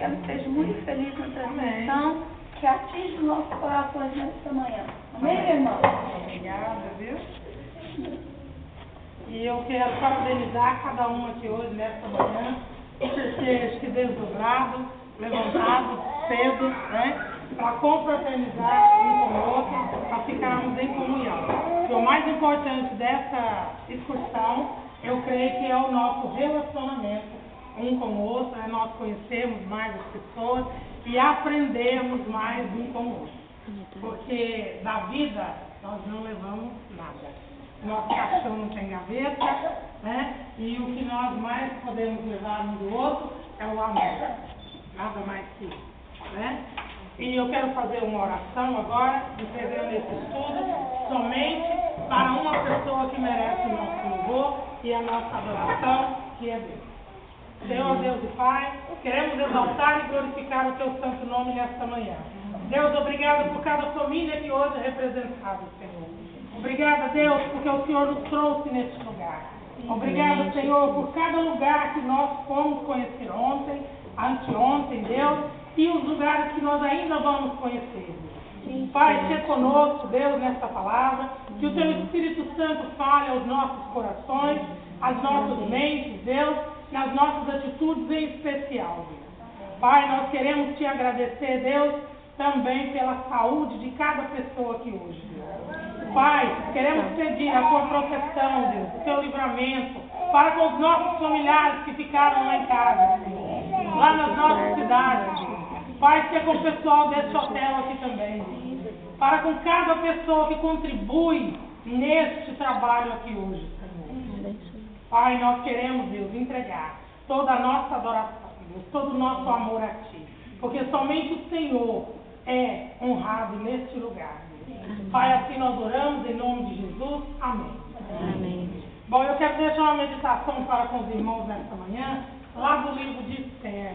ela esteja muito feliz na transmissão, que atinja os nossos corações nesta manhã. Amém, minha irmã? Obrigada, viu? E eu quero parabenizar cada um aqui hoje, nesta manhã, por ter se desdobrado, levantado cedo, né? Para confraternizar um com o outro, para ficarmos em comunhão. E o mais importante dessa excursão, eu creio que é o nosso relacionamento um com o outro, é nós conhecermos mais as pessoas e aprendermos mais um com o outro. Porque da vida nós não levamos nada. Nosso caixão não tem gaveta, né? E o que nós mais podemos levar um do outro é o amor. Nada mais que isso, né? E eu quero fazer uma oração agora, entregando esse estudo somente para uma pessoa que merece o nosso louvor e a nossa adoração, que é Deus. Senhor, Deus e Pai, queremos exaltar e glorificar o Teu santo nome nesta manhã. Deus, obrigado por cada família que hoje é representada, Senhor. Obrigada, Deus, porque o Senhor nos trouxe neste lugar. Obrigado, Senhor, por cada lugar que nós fomos conhecer ontem, anteontem, Deus, e os lugares que nós ainda vamos conhecer. Pai, seja conosco, Deus, nesta palavra, que o Teu Espírito Santo fale aos nossos corações, às nossas mentes, Deus, nas nossas atitudes em especial, Deus. Pai, nós queremos Te agradecer, Deus, também pela saúde de cada pessoa aqui hoje, Deus. Pai, queremos pedir a Tua proteção, Deus, o Teu livramento, para com os nossos familiares que ficaram lá em casa, Deus, lá nas nossas cidades, Deus. Pai, seja com o pessoal desse hotel aqui também, Deus. Para com cada pessoa que contribui neste trabalho aqui hoje, Senhor. Pai, nós queremos, Deus, entregar toda a nossa adoração, Deus, todo o nosso amor a Ti, porque somente o Senhor é honrado neste lugar, Deus. Pai, assim nós oramos em nome de Jesus. Amém. Amém. Bom, eu quero deixar uma meditação para com os irmãos nesta manhã, lá do livro de Esther,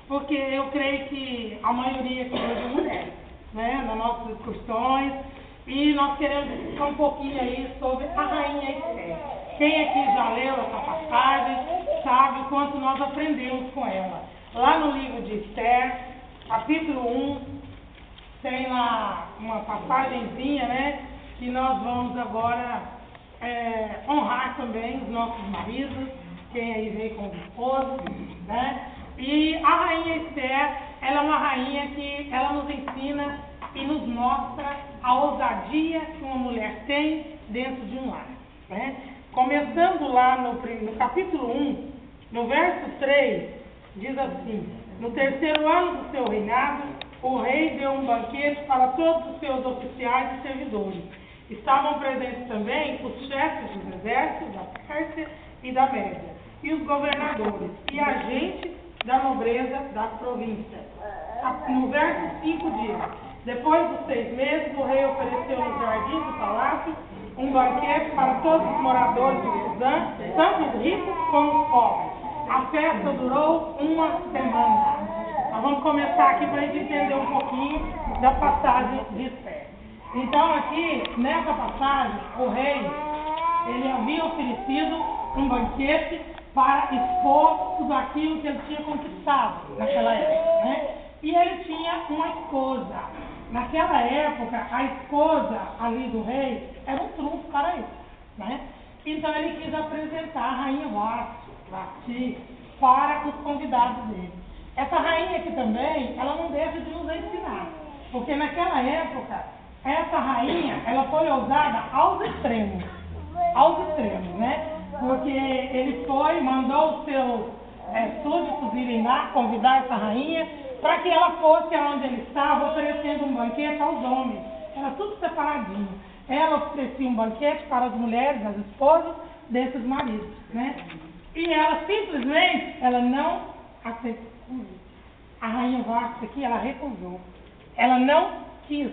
porque eu creio que a maioria aqui hoje é mulher, né, nas nossas excursões, e nós queremos discutir um pouquinho aí sobre a rainha Esther. Quem aqui já leu essa passagem sabe o quanto nós aprendemos com ela. Lá no livro de Esther, capítulo 1, tem lá uma passagenzinha, né, que nós vamos agora honrar também os nossos maridos, quem aí veio com os esposos, né? E a rainha Esther, ela é uma rainha que ela nos ensina e nos mostra a ousadia que uma mulher tem dentro de um lar, né? Começando lá no capítulo 1, no verso 3, diz assim: no terceiro ano do seu reinado, o rei deu um banquete para todos os seus oficiais e servidores. Estavam presentes também os chefes dos exércitos da Pérsia e da Média, e os governadores, e agentes da nobreza das províncias. No verso 5 diz: depois dos 6 meses, o rei ofereceu nos jardins do palácio um banquete para todos os moradores de Suzã, tanto os ricos como os pobres. A festa durou uma semana. Nós vamos começar aqui para a gente entender um pouquinho da passagem de Esther. Então aqui, nessa passagem, o rei, ele havia oferecido um banquete para expor tudo aquilo que ele tinha conquistado naquela época, né? E ele tinha uma esposa. Naquela época, a esposa ali do rei era um trunfo para ele, né? Então ele quis apresentar a rainha Vasti para os convidados dele. Essa rainha aqui também, ela não deixa de nos ensinar, porque naquela época, essa rainha, ela foi ousada aos extremos, né? Porque ele mandou os seus súditos irem lá convidar essa rainha para que ela fosse aonde ele estava oferecendo um banquete aos homens. Era tudo separadinho. Ela oferecia um banquete para as mulheres, as esposas desses maridos, né? E ela simplesmente, ela não aceitou. A rainha Vasti aqui, ela recusou. Ela não quis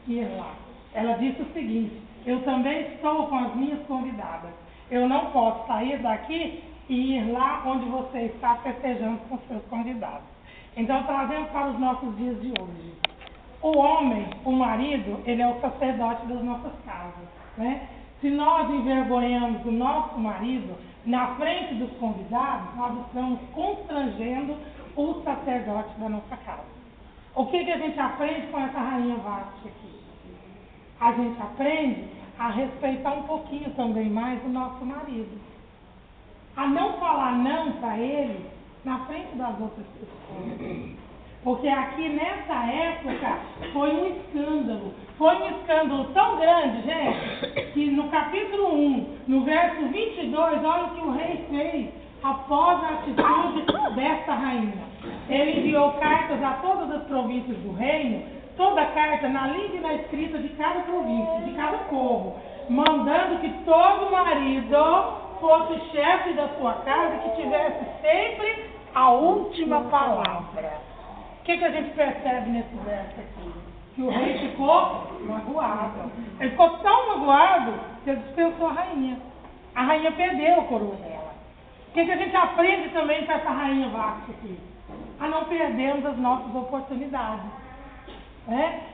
ir lá. Ela disse o seguinte: eu também estou com as minhas convidadas. Eu não posso sair daqui e ir lá onde você está festejando com seus convidados. Então, trazendo para os nossos dias de hoje. O homem, o marido, ele é o sacerdote das nossas casas, né? Se nós envergonhamos o nosso marido na frente dos convidados, nós estamos constrangendo o sacerdote da nossa casa. O que a gente aprende com essa rainha Vasti aqui? A gente aprende a respeitar um pouquinho também mais o nosso marido. A não falar não para ele na frente das outras pessoas. Porque aqui nessa época foi um escândalo. Foi um escândalo tão grande, gente, que no capítulo 1, no verso 22, olha o que o rei fez após a atitude desta rainha. Ele enviou cartas a todas as províncias do reino, toda carta na língua e na escrita de cada província, de cada povo, mandando que todo marido fosse chefe da sua casa e que tivesse sempre a última palavra. O que a gente percebe nesse verso aqui? Que o rei ficou magoado. Ele ficou tão magoado que ele dispensou a rainha. A rainha perdeu a coroa dela. O que a gente aprende também com essa rainha Vasti aqui? A não perdermos as nossas oportunidades.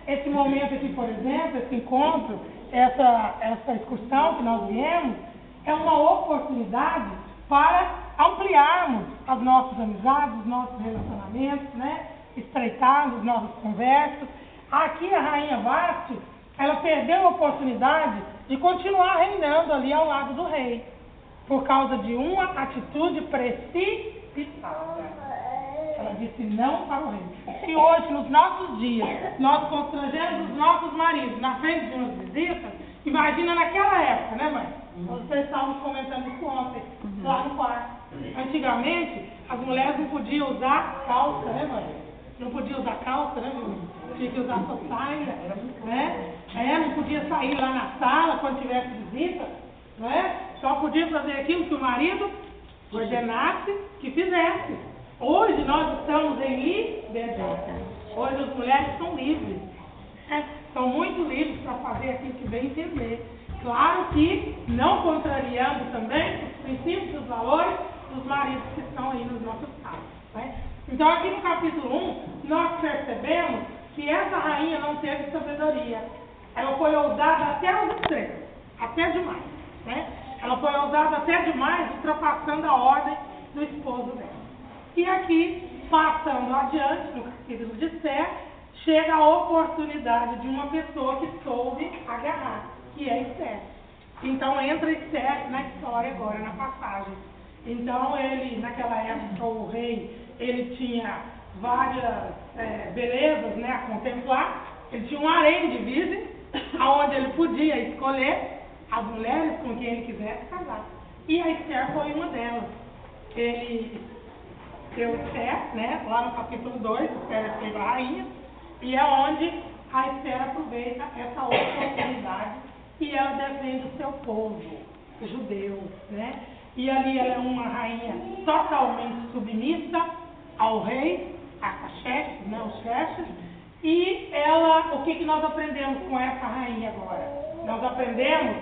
Esse momento aqui, por exemplo, esse encontro, essa excursão que nós viemos, é uma oportunidade para ampliarmos as nossas amizades, os nossos relacionamentos, estreitarmos nossas conversas. Aqui a rainha Vasti, ela perdeu a oportunidade de continuar reinando ali ao lado do rei, por causa de uma atitude precipitada. Ela disse não para o rei. Se hoje, nos nossos dias, nós constrangemos os nossos maridos na frente de umas visitas, imagina naquela época, né, mãe? Vocês estavam comentando isso ontem, lá no quarto. Antigamente, as mulheres não podiam usar calça, né, mãe? Não podia usar calça, né, menina? Tinha que usar sua saia, né? Não podia sair lá na sala quando tivesse visita, né? Só podia fazer aquilo que o marido ordenasse que fizesse. Hoje nós estamos em liberdade. Hoje as mulheres são livres. São muito livres para fazer aquilo que bem entender. Claro que não contrariando também os princípios e os valores dos maridos que estão aí nos nossos casos. Então aqui no capítulo 1, nós percebemos que essa rainha não teve sabedoria. Ela foi ousada até os extremos, até demais. Ela foi ousada até demais, ultrapassando a ordem do esposo dela. E aqui, passando adiante, no capítulo de Esther, chega a oportunidade de uma pessoa que soube agarrar, que é Esther. Então entra Esther na história agora, na passagem. Então ele, naquela época, o rei, ele tinha várias belezas a contemplar. Ele tinha um harém de virgens, onde ele podia escolher as mulheres com quem ele quisesse casar. E a Esther foi uma delas. Ele deu Esther, lá no capítulo 2, Esther fez a rainha, e é onde a Esther aproveita essa oportunidade e ela defende o seu povo, os judeus, E ali ela é uma rainha totalmente submissa ao rei, a chefes, os chefes. E ela, o que nós aprendemos com essa rainha agora? Nós aprendemos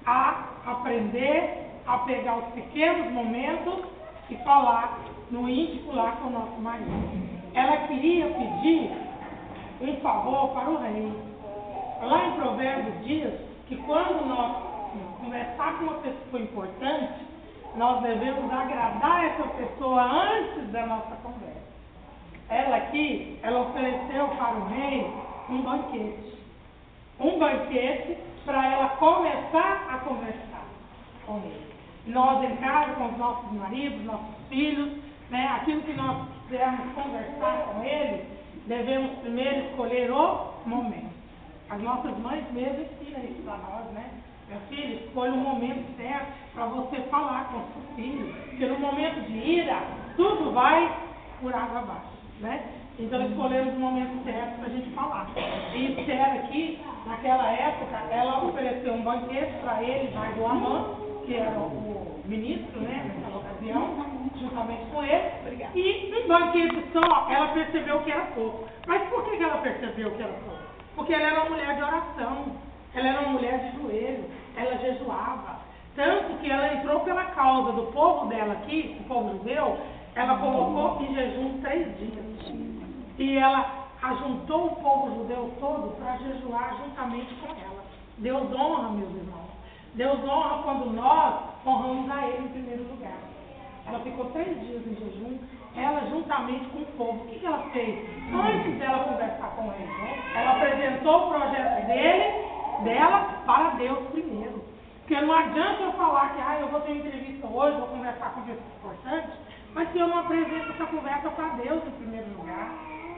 a pegar os pequenos momentos e falar no íntimo lá com o nosso marido. Ela queria pedir um favor para o rei. Lá em Provérbios diz que quando nós conversar com uma pessoa importante, nós devemos agradar essa pessoa antes da nossa conversa. Ela aqui, ela ofereceu para o rei um banquete. Um banquete para ela começar a conversar com ele. Nós em casa, com os nossos maridos, nossos filhos, aquilo que nós quisermos conversar com eles, devemos primeiro escolher o momento. As nossas mães mesmo ensinam isso para nós, Meu filho, escolha o momento certo para você falar com o seu filho. Porque no momento de ira, tudo vai por água abaixo, Então escolhemos o momento certo para a gente falar. E Esther aqui, naquela época, ela ofereceu um banquete para ele, pai do Amã, que era o ministro, naquela ocasião, juntamente com ele. Obrigada. E um banquete só, ela percebeu que era pouco. Mas por que ela percebeu que era pouco? Porque ela era uma mulher de oração, ela era uma mulher de joelho, ela jejuava. Tanto que ela entrou pela causa do povo dela aqui, o povo judeu, ela colocou em jejum 3 dias. E ela ajuntou o povo judeu todo para jejuar juntamente com ela. Deus honra, meus irmãos. Deus honra quando nós honramos a Ele em primeiro lugar. Ela ficou 3 dias em jejum, ela juntamente com o povo. O que ela fez? Antes dela conversar com ele, ela apresentou o projeto dela para Deus primeiro. Porque não adianta eu falar que eu vou ter uma entrevista hoje, vou conversar com pessoas importantes, mas se eu não apresento essa conversa para Deus em primeiro lugar.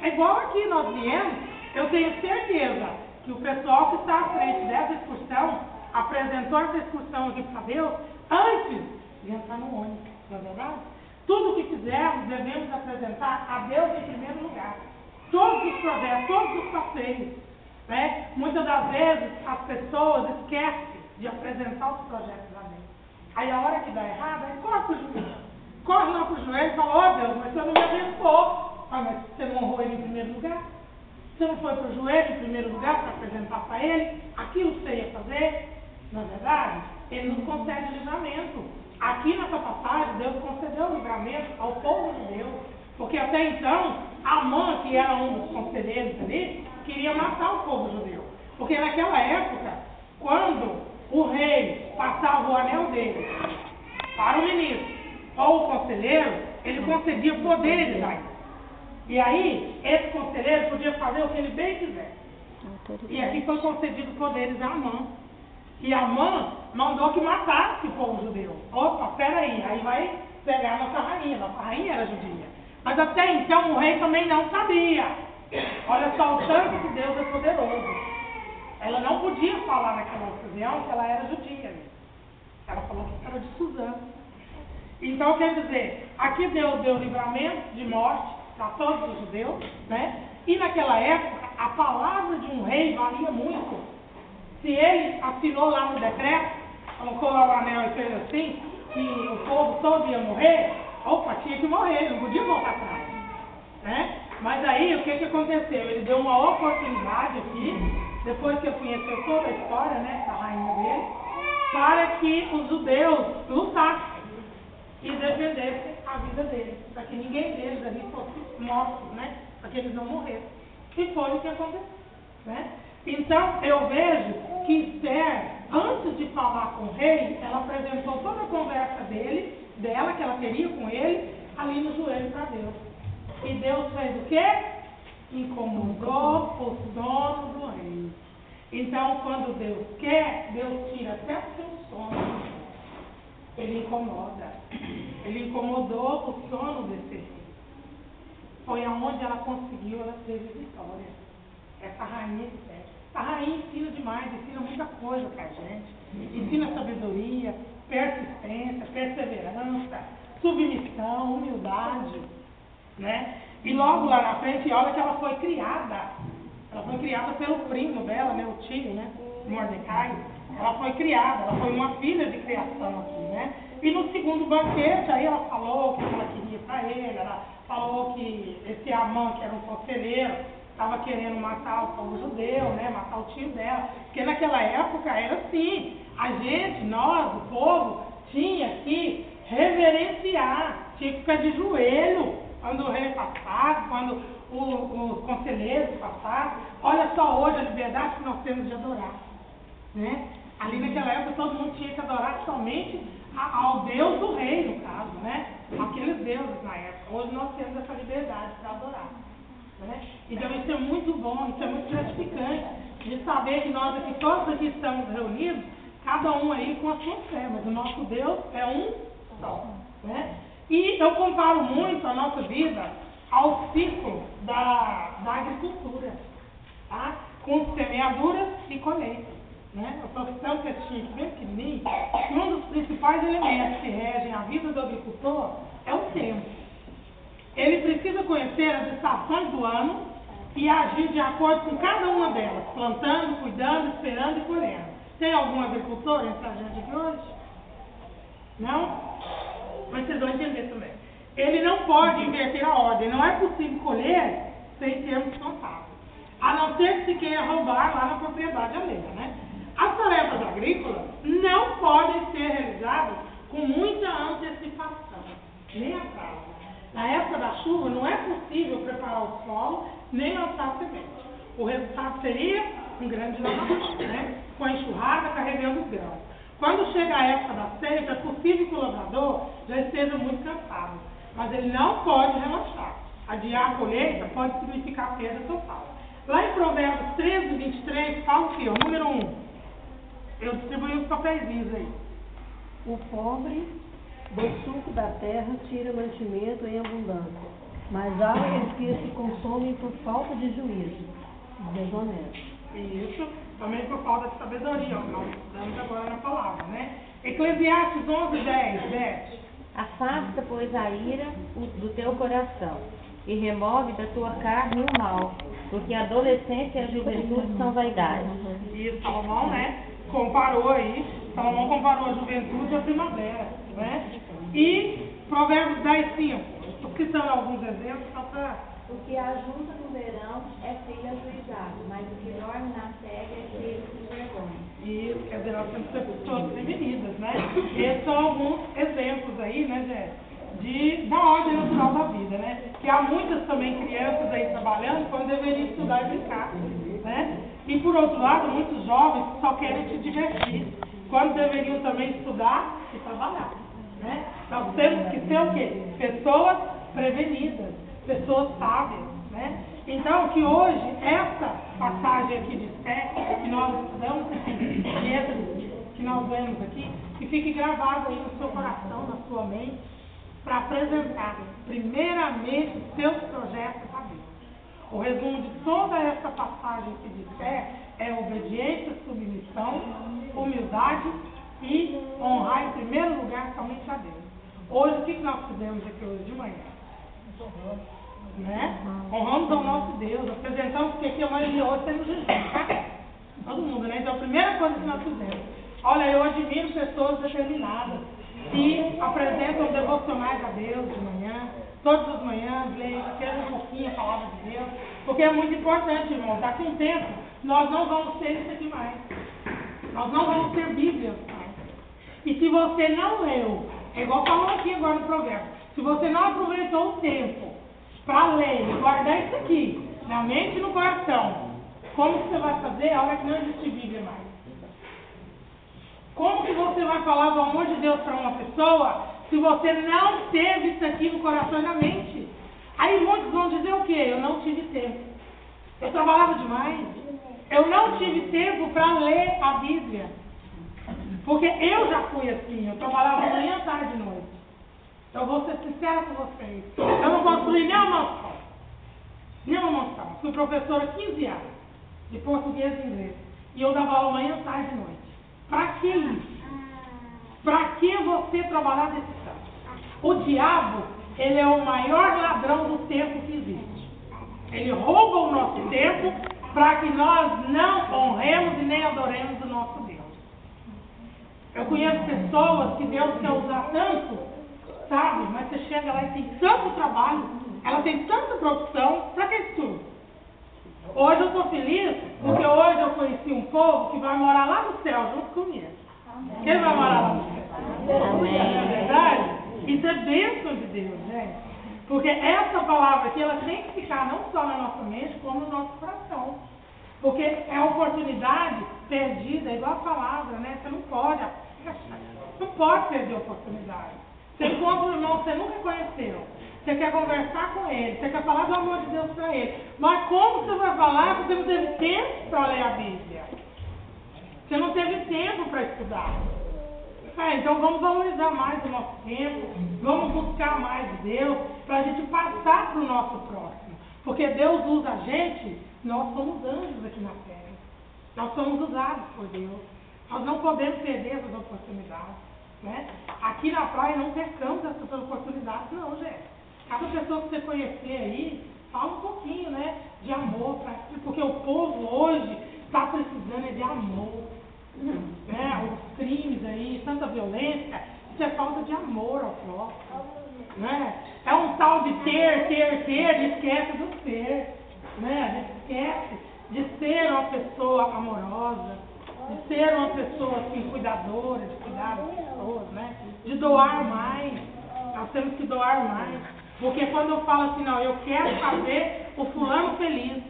É igual aqui nós viemos, eu tenho certeza que o pessoal que está à frente dessa excursão apresentou essa excursão aqui para Deus antes de entrar no ônibus, não é verdade? Tudo o que fizermos devemos apresentar a Deus em primeiro lugar. Todos os projetos, todos os passeios. Né? Muitas das vezes as pessoas esquecem de apresentar os projetos a Deus. Aí a hora que dá errado, aí corre para o joelho. Corre lá para o joelho e fala, Deus, mas você não me abençoou. Mas você não honrou ele em primeiro lugar? Você não foi para o joelho em primeiro lugar para apresentar para ele aquilo que você ia fazer? Não é verdade? Ele nos concede livramento. Aqui nessa passagem, Deus concedeu o livramento ao povo de Deus. Porque até então, Amã, que era um dos conselheiros ali, queria matar o povo judeu. Porque naquela época, quando o rei passava o anel dele para o ministro ou o conselheiro, ele concedia poderes a ele. E aí, esse conselheiro podia fazer o que ele bem quiser. E aqui foi concedido poderes a Amã. E Amã mandou que matasse o povo judeu. Opa, peraí, aí vai pegar a nossa rainha era judia. Mas até então o rei também não sabia. Olha só o tanto que Deus é poderoso. Ela não podia falar naquela ocasião que ela era judia. Ela falou que era de Suzã. Então, quer dizer, aqui Deus deu livramento de morte para todos os judeus, né? E naquela época, a palavra de um rei valia muito. Se ele assinou lá no decreto, colocou lá o anel e fez assim, que o povo todo ia morrer, opa, tinha que morrer, não podia voltar atrás, né? Mas aí, o que aconteceu? Ele deu uma oportunidade aqui, depois que eu conheci toda a história, né, da rainha dele, para que os judeus lutassem e defendessem a vida deles, para que ninguém deles ali fosse morto, né, para que eles não morressem. E foi o que aconteceu, né? Então, eu vejo que Esther, antes de falar com o rei, ela apresentou toda a conversa dela, que ela teria com ele, ali no joelho para Deus. E Deus fez o quê? Incomodou o sono do rei. Então, quando Deus quer, Deus tira até o seu sono. Ele incomoda. Ele incomodou o sono desse rei. Foi aonde ela conseguiu, ela teve vitória. Essa rainha Esther. A rainha ensina demais, ensina muita coisa pra gente. Ensina sabedoria, persistência, perseverança, submissão, humildade, né? E logo lá na frente, olha que ela foi criada. Ela foi criada pelo primo dela, né? O tio, né? Mordecai. Ela foi criada, ela foi uma filha de criação aqui, né? E no segundo banquete, aí ela falou o que ela queria pra ele, ela falou que esse Amã, que era um conselheiro, estava querendo matar o povo judeu, né? Matar o tio dela. Porque naquela época era assim, a gente, nós, o povo, tinha que reverenciar, tinha que ficar de joelho quando o rei passasse, quando os conselheiros passassem. Olha só hoje a liberdade que nós temos de adorar, né? Ali naquela época todo mundo tinha que adorar somente ao Deus do rei, no caso, né? Aqueles deuses na época. Hoje nós temos essa liberdade para adorar, né? Então isso é muito bom, isso é muito gratificante, de saber que nós aqui, todos aqui estamos reunidos, cada um aí com a sua fé, mas o nosso Deus é um só, né? E eu comparo muito a nossa vida ao ciclo da agricultura, tá? Com semeaduras e colheitas, né? Eu estou citando esse textinho bem pequenininho, que um dos principais elementos que regem a vida do agricultor é o tempo. Ele precisa conhecer as estações do ano e agir de acordo com cada uma delas, plantando, cuidando, esperando e colhendo. Tem algum agricultor entre a gente aqui hoje? Não? Mas vocês vão entender também. Ele não pode inverter a ordem. Não é possível colher sem termos plantados. A não ser que se queira roubar lá na propriedade alheia, né? As tarefas agrícolas não podem ser realizadas com muita antecipação, nem atraso. Na época da chuva, não é possível preparar o solo, nem lançar semente. O resultado seria um grande lavamento, né? Com a enxurrada carregando os grãos. Quando chega a época da ceifa, é possível que o lavrador já esteja muito cansado, mas ele não pode relaxar. Adiar a colheita pode significar perda total. Lá em Provérbios 13, 23, fala o quê? O número 1. Eu distribuí os papeizinhos aí. O pobre do suco da terra tira mantimento em abundância, mas há os que se consomem por falta de juízo, desonesto. Isso, também por falta de sabedoria, ó, nós estudamos agora na palavra, né? Eclesiastes 11, 10, Beth. Afasta, pois, a ira do teu coração, e remove da tua carne o mal, porque a adolescência e a juventude são vaidades. E Salomão, né, comparou a juventude à primavera, né? E Provérbios 10, 5. Estou citando alguns exemplos só para... O que ajunta no verão é filho ajuizado, mas o que dorme na cega é filho sem vergonha. E, quer dizer, nós temos que ser pessoas prevenidas, né? Esses são alguns exemplos aí, né, Jé, da ordem natural da vida, né? Que há muitas também crianças aí trabalhando quando deveriam estudar e brincar, né? E, por outro lado, muitos jovens que só querem se divertir, quando deveriam também estudar e trabalhar, né? Nós temos que ser o quê? Pessoas prevenidas, pessoas sábias, né? Então, que hoje, essa passagem aqui de Esther, que nós estudamos aqui, que nós lemos aqui, que fique gravado aí no seu coração, na sua mente, para apresentar, primeiramente, seus projetos a Deus. O resumo de toda essa passagem aqui de Esther é obediência, submissão, humildade e honrar em primeiro lugar somente a Deus. Hoje, o que nós fizemos aqui hoje de manhã? Né? Honramos ao nosso Deus, apresentamos que aqui a maioria hoje tem no jejum, tá? Todo mundo, né? Então a primeira coisa que nós fizemos, olha, eu admiro pessoas determinadas que apresentam devocionais a Deus de manhã, todas as manhãs, leem um pouquinho a palavra de Deus, porque é muito importante, irmão. Daqui a um tempo nós não vamos ter isso aqui mais. Nós não vamos ter Bíblia mais. E se você não leu, é igual falou aqui agora no provérbio, se você não aproveitou o tempo para ler e guardar isso aqui, na mente e no coração, como que você vai fazer a hora que não existe Bíblia mais? Como que você vai falar do amor de Deus para uma pessoa se você não teve isso aqui no coração e na mente? Aí muitos vão dizer o quê? Eu não tive tempo. Eu trabalhava demais. Eu não tive tempo para ler a Bíblia. Porque eu já fui assim, eu trabalhava manhã, tarde e noite. Eu vou ser sincera com vocês. Eu não construí nenhuma mansão. Fui professora 15 anos de português e inglês. E eu dava aula manhã, tarde e noite. Para que isso? Para que você trabalhar desse tanto? O diabo, ele é o maior ladrão do tempo que existe. Ele rouba o nosso tempo para que nós não honremos e nem adoremos o nosso Deus. Eu conheço pessoas que Deus quer usar tanto, sabe? Mas você chega lá e tem tanto trabalho, ela tem tanta profissão, para que isso tudo? Hoje eu estou feliz porque hoje eu conheci um povo que vai morar lá no céu junto comigo. Quem vai morar lá no céu? Amém. Não é verdade? Isso é bênção de Deus, gente. Porque essa palavra aqui, ela tem que ficar não só na nossa mente, como no nosso coração. Porque é a oportunidade perdida, é igual a palavra, né? Você não pode perder a oportunidade. Você encontra um irmão que você nunca conheceu. Você quer conversar com ele, você quer falar do amor de Deus para ele. Mas como você vai falar se você não teve tempo para ler a Bíblia? Você não teve tempo para estudar. Então vamos valorizar mais o nosso tempo, vamos buscar mais de Deus, para a gente passar para o nosso próximo. Porque Deus usa a gente, nós somos anjos aqui na terra. Nós somos usados por Deus. Nós não podemos perder essas oportunidades. Né? Aqui na praia não percamos essas oportunidades, não, gente. Cada pessoa que você conhecer aí, fala um pouquinho, né, de amor, porque o povo hoje está precisando de amor. Né? Os crimes aí, tanta violência, isso é falta de amor ao próximo. Né? É um tal de ter, e esquece do ser. Né? A gente esquece de ser uma pessoa amorosa, de ser uma pessoa assim, cuidadora, de cuidar das pessoas, né? De doar mais. Nós temos que doar mais. Porque quando eu falo assim, não, eu quero fazer o fulano feliz,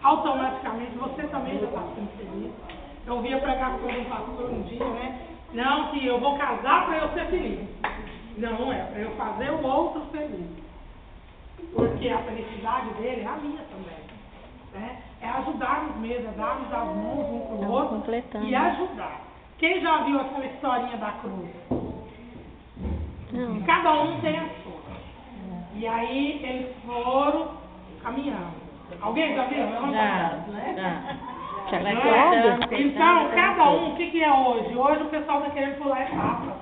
automaticamente você também já está sendo feliz. Eu ouvi a pregação de um pastor um dia, né? Não que eu vou casar para eu ser feliz. Não, é para eu fazer o outro feliz. Porque a felicidade dele é a minha também. Né? É ajudarmos mesmo, é darmos as mãos um para o outro e ajudar. Quem já viu aquela historinha da cruz? Não. Cada um tem a sua. E aí eles foram caminhando. Alguém já viu? Então, cada um, o que é hoje? Hoje o pessoal está querendo pular etapas.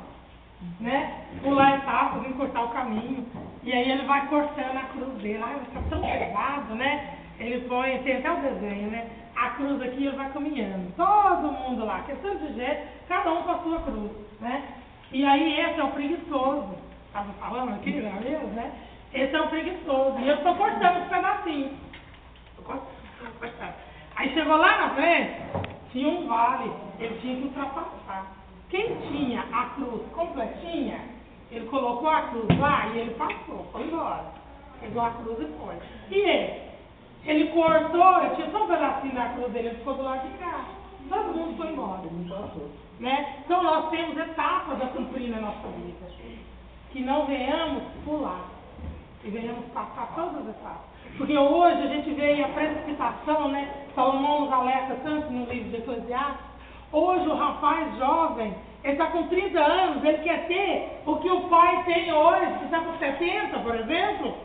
Né? Pular etapas, encurtar o caminho. E aí ele vai cortando a cruz dele. Ai, vai ficar tão pesado, né? Ele põe, tem até o desenho, né? A cruz aqui, ele vai caminhando. Todo mundo lá, questão de jeito, cada um com a sua cruz, né? E aí esse é o preguiçoso. Estava falando aqui, não é mesmo, né? Esse é o preguiçoso. E eu estou cortando os pedacinhos. Estou cortando. Aí chegou lá na frente, tinha um vale, ele tinha que ultrapassar. Quem tinha a cruz completinha, ele colocou a cruz lá e ele passou, foi embora. Pegou a cruz e foi. E ele cortou, ele tinha só um pedacinho da cruz dele, ele ficou do lado de cá. Todo mundo foi embora. Né? Então nós temos etapas a cumprir na nossa vida. Que não venhamos pular. Que venhamos passar todas as etapas. Porque hoje a gente vê a precipitação, né? Salomão nos alerta tanto no livro de Eclesiastes. Hoje o rapaz jovem, ele está com 30 anos, ele quer ter o que o pai tem hoje, que está com 70, por exemplo.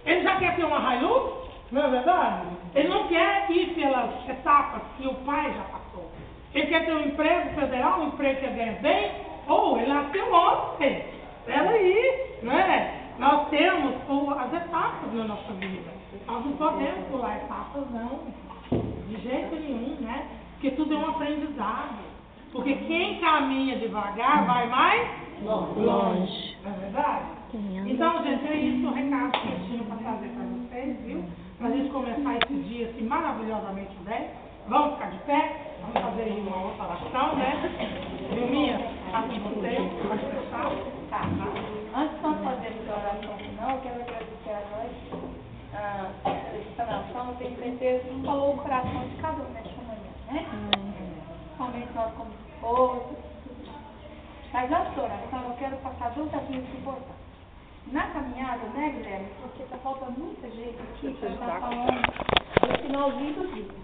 Ele já quer ter uma Hilux, não é verdade? Ele não quer ir pelas etapas que o pai já passou. Ele quer ter um emprego federal, um emprego que ele ganha bem, ou ele nasceu ontem. Peraí, não é? Nós temos as etapas na nossa vida. Nós não podemos pular etapas, não. De jeito nenhum, né? Porque tudo é um aprendizado. Porque quem caminha devagar vai mais longe. Não é verdade? Então, gente, é isso o recado que eu tinha para fazer para vocês, viu? Para a gente começar esse dia assim maravilhosamente bem. Vamos ficar de pé, vamos fazer aí uma outra oração, né? Vilminha, passa o tempo, pode fechar. Tá. Antes de nós fazermos a oração final, eu quero agradecer a nós, essa oração, eu tenho certeza que falou o coração de cada um nesta manhã, né? Somente nós como esposa. Mas antes da oração, eu quero passar duas coisas importantes. Na caminhada, né, Guilherme? Porque está faltando muita gente aqui para estar falando do finalzinho do dia.